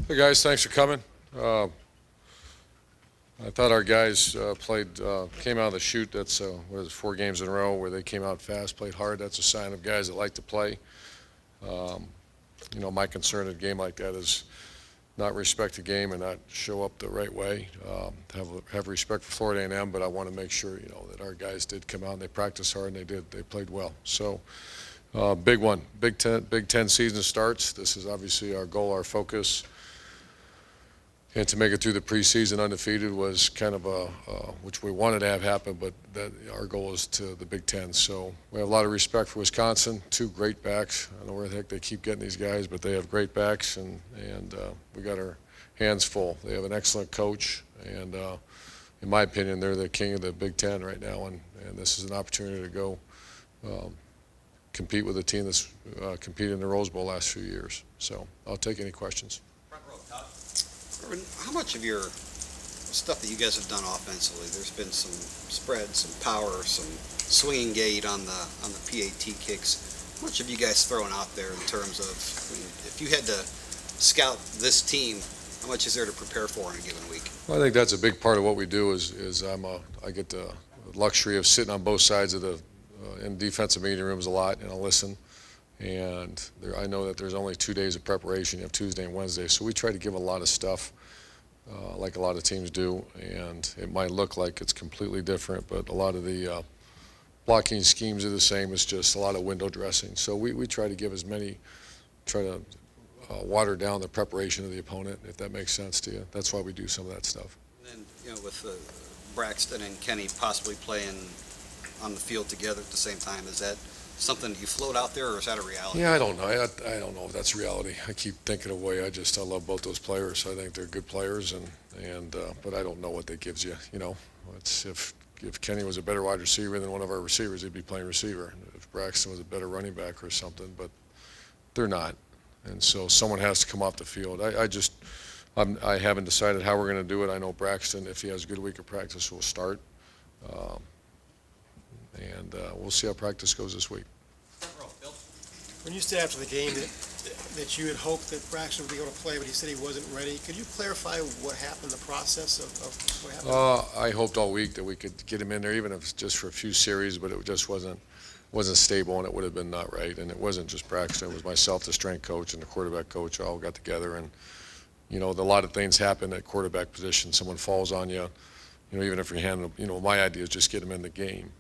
Hey guys, thanks for coming. I thought our guys came out of the chute. That's 4 games in a row where they came out fast, played hard. That's a sign of guys that like to play. Um, my concern in a game like that is not respect the game and not show up the right way. Have respect for Florida A&M, but I want to make sure that our guys did come out and they practiced hard and they played well. So big one, Big Ten season starts. This is obviously our goal, our focus. And to make it through the preseason undefeated was kind of which we wanted to have happen, but our goal is to the Big Ten. So we have a lot of respect for Wisconsin, 2 great backs. I don't know where the heck they keep getting these guys, but they have great backs, and we got our hands full. They have an excellent coach, and in my opinion, they're the king of the Big Ten right now, and this is an opportunity to go compete with a team that's competed in the Rose Bowl last few years. So I'll take any questions. How much of your stuff that you guys have done offensively, there's been some spread, some power, some swinging gate on the PAT kicks. How much have you guys thrown out there in terms of, if you had to scout this team, how much is there to prepare for in a given week? Well, I think that's a big part of what we do is I get the luxury of sitting on both sides of in defensive meeting rooms a lot, and I listen. And I know that there's only 2 days of preparation. You have Tuesday and Wednesday. So we try to give a lot of stuff like a lot of teams do. And it might look like it's completely different, but a lot of the blocking schemes are the same. It's just a lot of window dressing. So we try to give try to water down the preparation of the opponent, if that makes sense to you. That's why we do some of that stuff. And then, with Braxton and Kenny possibly playing on the field together at the same time, is that something you float out there, or is that a reality? Yeah, I don't know. I don't know if that's reality. I keep thinking away. I love both those players. I think they're good players, but I don't know what that gives you. It's if Kenny was a better wide receiver than one of our receivers, he'd be playing receiver. If Braxton was a better running back or something, but they're not, and so someone has to come off the field. I haven't decided how we're going to do it. I know Braxton, if he has a good week of practice, will start. And we'll see how practice goes this week. When you said after the game that you had hoped that Braxton would be able to play, but he said he wasn't ready, could you clarify what happened, the process of what happened? I hoped all week that we could get him in there, even if it's just for a few series, but it just wasn't stable, and it would have been not right. And it wasn't just Braxton; it was myself, the strength coach, and the quarterback coach. All got together, and a lot of things happen at quarterback position. Someone falls on you, even if you're handling. My idea is just get him in the game.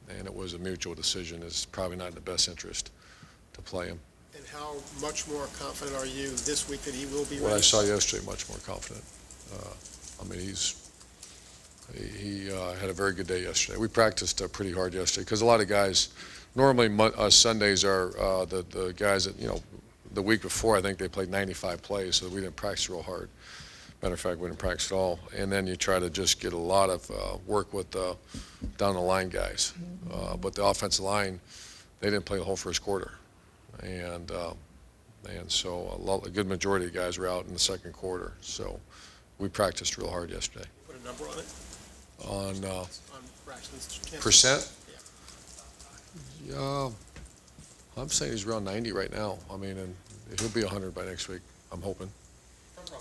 And it was a mutual decision. It's probably not in the best interest to play him. And how much more confident are you this week that he will be ready? What I saw yesterday, much more confident. He had a very good day yesterday. We practiced pretty hard yesterday because a lot of guys, normally Sundays are the guys that, the week before I think they played 95 plays, so we didn't practice real hard. Matter of fact, we didn't practice at all. And then you try to just get a lot of work with down the line guys. But the offensive line, they didn't play the whole first quarter. And so a good majority of the guys were out in the second quarter. So we practiced real hard yesterday. Put a number on it? On Braxton's percent? Yeah. I'm saying he's around 90 right now. And he'll be 100 by next week, I'm hoping.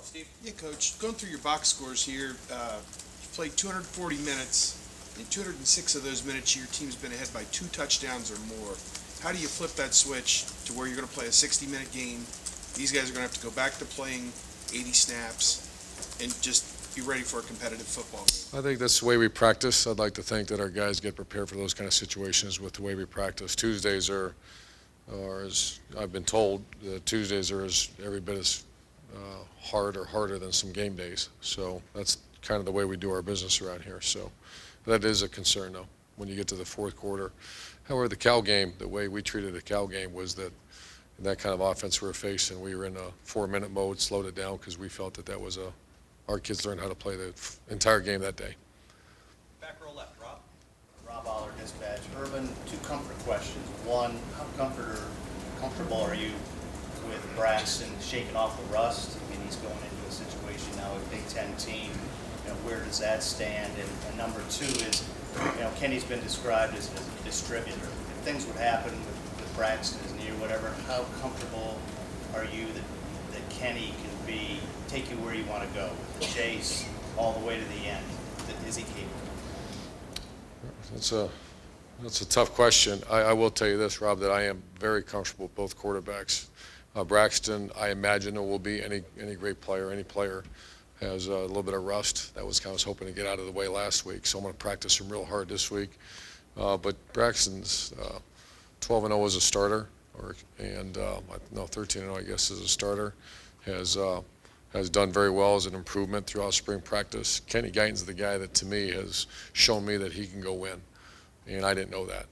Steve? Yeah, Coach. Going through your box scores here, you played 240 minutes. In 206 of those minutes, your team's been ahead by 2 touchdowns or more. How do you flip that switch to where you're going to play a 60-minute game? These guys are going to have to go back to playing 80 snaps and just be ready for a competitive football game. I think that's the way we practice. I'd like to think that our guys get prepared for those kind of situations with the way we practice. Tuesdays are as I've been told, Tuesdays are every bit as hard or harder than some game days. So that's kind of the way we do our business around here. So that is a concern, though, when you get to the fourth quarter. However, the Cal game, the way we treated the Cal game was that in that kind of offense we were facing, we were in a 4-minute mode, slowed it down because we felt that was our kids learned how to play the entire game that day. Back row left, Rob. Rob Aller, Dispatch. Urban, 2 comfort questions. One, how comfortable are you with Braxton shaking off the rust? He's going into a situation now with a Big Ten team. Where does that stand? And number 2 is, Kenny's been described as a distributor. If things would happen with Braxton, his knee or whatever, how comfortable are you that Kenny can take you where you want to go, the chase all the way to the end? Is he capable? That's a tough question. I will tell you this, Rob, that I am very comfortable with both quarterbacks. Braxton, I imagine, will be any great player. Any player has a little bit of rust. That was kind of I was hoping to get out of the way last week, so I'm going to practice him real hard this week. But Braxton's 12-0 as a starter, and 13-0 I guess as a starter, has done very well as an improvement throughout spring practice. Kenny Guyton's the guy that to me has shown me that he can go win, and I didn't know that.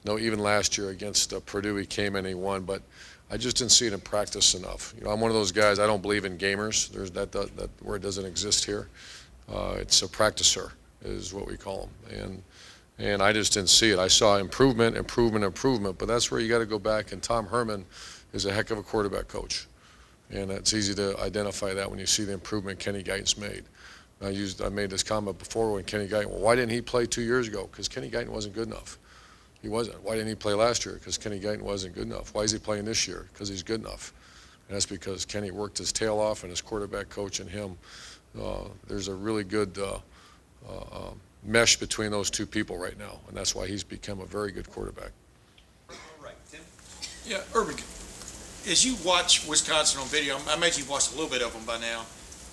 No, even last year against Purdue he came in and he won, but I just didn't see it in practice enough. You know, I'm one of those guys, I don't believe in gamers. There's that word doesn't exist here. It's a practicer is what we call them. And I just didn't see it. I saw improvement, but that's where you got to go back. And Tom Herman is a heck of a quarterback coach. And it's easy to identify that when you see the improvement Kenny Guyton's made. I made this comment before when Kenny Guyton, well, why didn't he play 2 years ago? Because Kenny Guyton wasn't good enough. He wasn't. Why didn't he play last year? Because Kenny Guyton wasn't good enough. Why is he playing this year? Because he's good enough. And that's because Kenny worked his tail off, and his quarterback coach and him, there's a really good mesh between those two people right now, and that's why he's become a very good quarterback. All right, Tim. Yeah, Urban, as you watch Wisconsin on video, I imagine you've watched a little bit of them by now.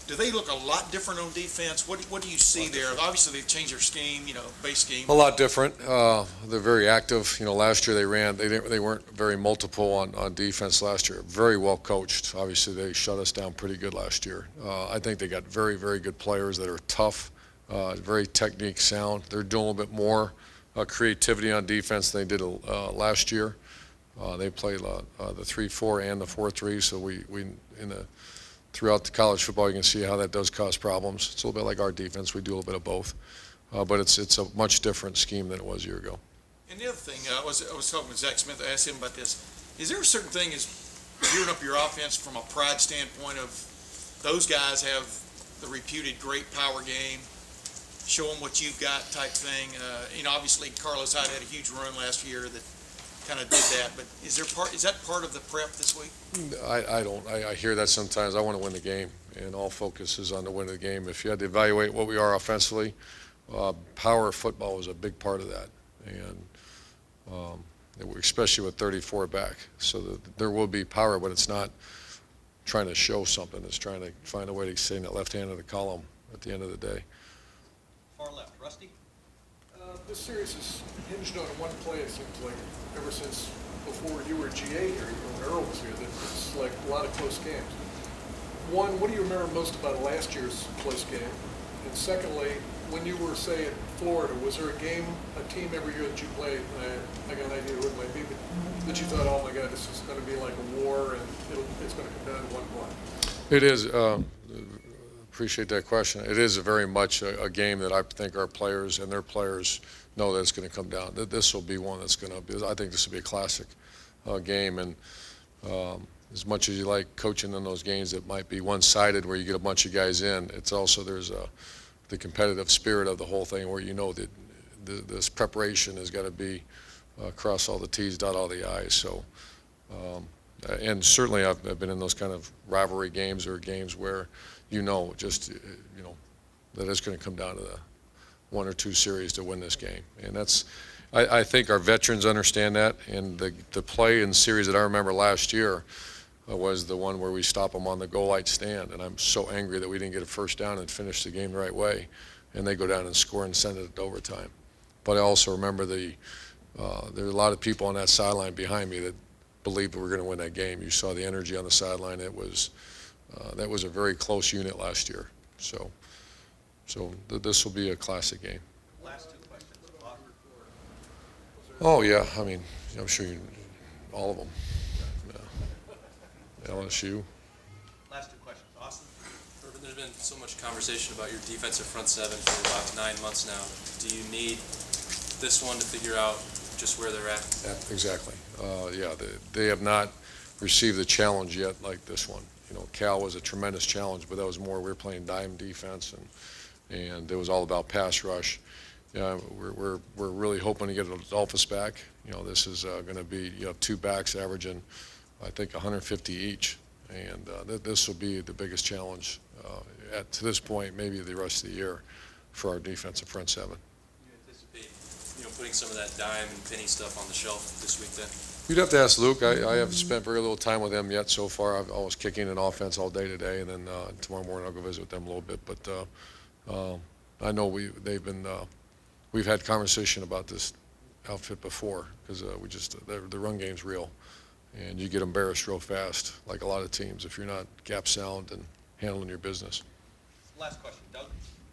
Do they look a lot different on defense? What do you see there? Obviously, they've changed their scheme, base scheme. A lot different. They're very active. Last year they weren't very multiple on defense last year. Very well coached. Obviously, they shut us down pretty good last year. I think they got very, very good players that are tough, very technique sound. They're doing a little bit more creativity on defense than they did last year. They play the 3-4 and the 4-3, so throughout the college football, you can see how that does cause problems. It's a little bit like our defense. We do a little bit of both. But it's a much different scheme than it was a year ago. And the other thing, I was talking with Zach Smith. I asked him about this. Is there a certain thing as gearing up your offense from a pride standpoint of those guys have the reputed great power game, show them what you've got type thing? Obviously Carlos Hyde had a huge run last year that kind of did that, but is that part of the prep this week? I don't. I hear that sometimes. I want to win the game, and all focus is on the win of the game. If you had to evaluate what we are offensively, power football is a big part of that, and especially with 34 back. So there will be power, but it's not trying to show something. It's trying to find a way to stay in that left hand of the column at the end of the day. Far left, Rusty. This series is hinged on one play, it seems like, ever since before you were GA here, even when Earl was here, that it's like a lot of close games. One, what do you remember most about last year's close game? And secondly, when you were, say, in Florida, was there a game, a team every year that you played, I got an idea who it might be, but that you thought, oh my God, this is going to be like a war and it's going to come down to one play? It is. Appreciate that question. It is very much a game that I think our players and their players know that it's going to come down. This will be one that's going to be, I think this will be a classic game. And as much as you like coaching in those games that might be one-sided where you get a bunch of guys in, it's also there's the competitive spirit of the whole thing where that this preparation has got to be cross all the T's, dot all the I's. So, and certainly I've been in those kind of rivalry games or games where that it's going to come down to the one or two series to win this game. And I think our veterans understand that. And the play in series that I remember last year was the one where we stop them on the goal line stand. And I'm so angry that we didn't get a first down and finish the game the right way. And they go down and score and send it to overtime. But I also remember there were a lot of people on that sideline behind me that believed we were going to win that game. You saw the energy on the sideline. That was a very close unit last year. So this will be a classic game. Last two questions. Oh, yeah. I mean, I'm sure all of them. Yeah. LSU. Last two questions. Austin. Urban, there's been so much conversation about your defensive front seven for about 9 months now. Do you need this one to figure out just where they're at? Yeah, exactly. They have not received the challenge yet like this one. Cal was a tremendous challenge, but that was more we were playing dime defense, and it was all about pass rush. We're really hoping to get Adolphus back. This is going to be two backs averaging, I think, 150 each, And this will be the biggest challenge to this point, maybe the rest of the year, for our defensive front seven. You anticipate, putting some of that dime and penny stuff on the shelf this week then? You'd have to ask Luke. I haven't spent very little time with him yet so far. I was kicking an offense all day today, and then tomorrow morning I'll go visit with them a little bit. But I know we've had conversation about this outfit before, because the run game's real, and you get embarrassed real fast, like a lot of teams, if you're not gap sound and handling your business. Last question, Doug.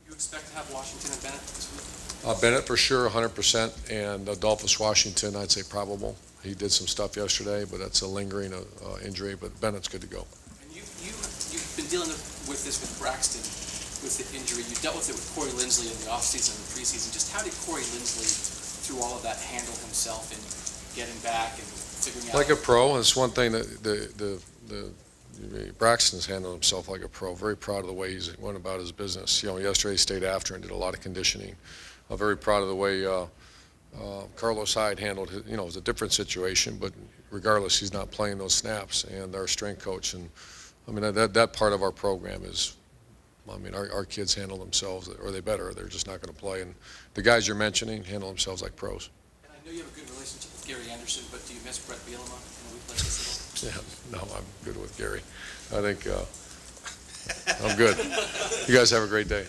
You expect to have Washington and Bennett this week? Bennett for sure, 100%, and Adolphus Washington, I'd say probable. He did some stuff yesterday, but that's a lingering injury, but Bennett's good to go. And you've been dealing with this with Braxton, with the injury. You dealt with it with Corey Lindsley in the offseason and the preseason. Just how did Corey Lindsley, through all of that, handle himself and getting back and figuring out? Like a pro. It's one thing that Braxton's handled himself like a pro. Very proud of the way he's went about his business. Yesterday he stayed after and did a lot of conditioning. I'm very proud of the way Carlos Hyde handled it. It was a different situation, but regardless, he's not playing those snaps. And our strength coach, and I mean that part of our program is, our kids handle themselves, or they better. They're just not going to play. And the guys you're mentioning handle themselves like pros. And I know you have a good relationship with Gary Anderson, but do you miss Brett Bielema in a week like this at all? Yeah, no, I'm good with Gary. I think I'm good. You guys have a great day.